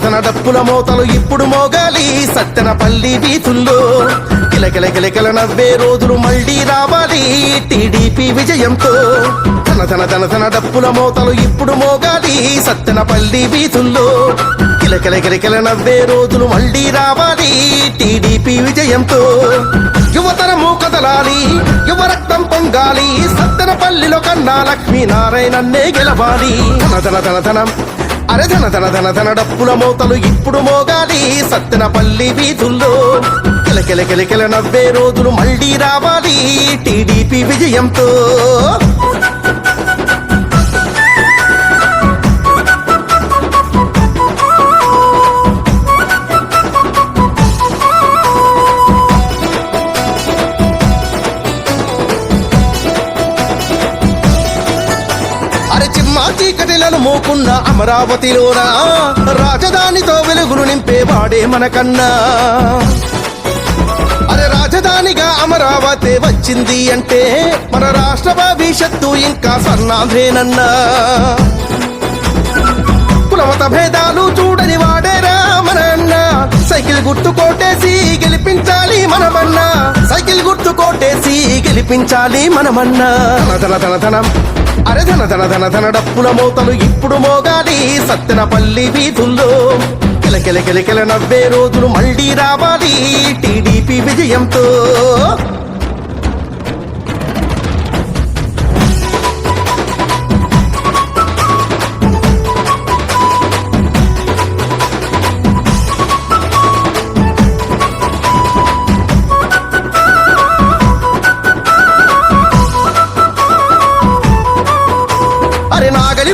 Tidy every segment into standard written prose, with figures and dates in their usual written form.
తన డప్పుల మోతలు ఇప్పుడు మోగాలి సత్తెనపల్లి వీధుల్లో. కిలకిల నవ్వే రోజులు మళ్ళీ రావాలి టీడీపీ విజయంతో. తన డప్పుల మోతలు ఇప్పుడు మోగాలి సత్తెనపల్లి వీధుల్లో. కిలకిల నవ్వే రోజులు మళ్ళీ రావాలి టీడీపీ విజయంతో. యువతరము కదలాలి, యువ రక్తం పొంగాలి, సత్తెనపల్లిలో కన్నా లక్ష్మీనారాయణన్నే గెలవాలి. తన డప్పుల మోతలు ఇప్పుడు మోగాలి సత్తెనపల్లి వీధుల్లో. కిలకిల నవ్వే రోజులు మళ్ళీ రావాలి టీడీపీ విజయంతో. చీకటిలను మోకున్న అమరావతిలోనా రాజధానితో వెలుగులు నింపేవాడే మనకన్నా. రాజధానిగా అమరావతి వచ్చింది అంటే మన రాష్ట్ర భవిష్యత్తు ఇంకా స్వర్ణాంధ్రేనన్నా. కులమత భేదాలు చూడని వాడేరా మన అన్న. సైకిల్ గుర్తు కోటేసి గెలిపించాలి మనమన్నా. సైకిల్ గుర్తు కోటేసి గెలిపించాలి మనమన్నా. తన డప్పుల మోతలు ఇప్పుడు మోగాలి సత్తెనపల్లి వీధుల్లో. కిలకిల నవ్వే రోజులు మళ్ళీ రావాలి టీడీపీ విజయంతో.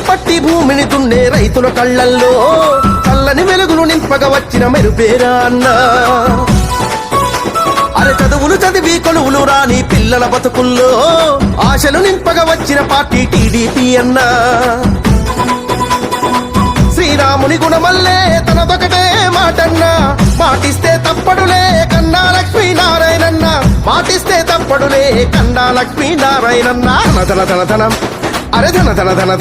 పట్టి భూమిని దున్నే రైతుల కళ్ళల్లో చల్లని వెలుగులు నింపగా వచ్చిన మెరుపేరా అన్నా. చదువులు చదివి కొలువులు రాని పిల్లల బతుకుల్లో ఆశలు నింపగా వచ్చిన పార్టీ టీడీపీ అన్నా. శ్రీరాముని గుణమల్లే తనదొకటే మాటన్నా. మాటిస్తే తప్పడులే కన్నా లక్ష్మీనారాయణన్న. మాటిస్తే తప్పడులే కన్నా లక్ష్మీనారాయణన్న.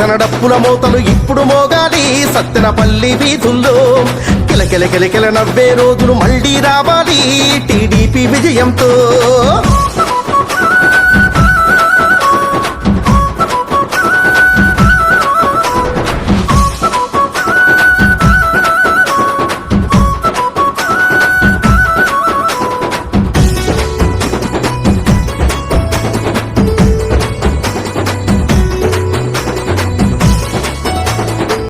తన డప్పుల మోతలు ఇప్పుడు మోగాలి సత్తెనపల్లి వీధుల్లో. కిలకిల నవ్వే రోజులు మళ్ళీ రావాలి టీడీపీ విజయంతో.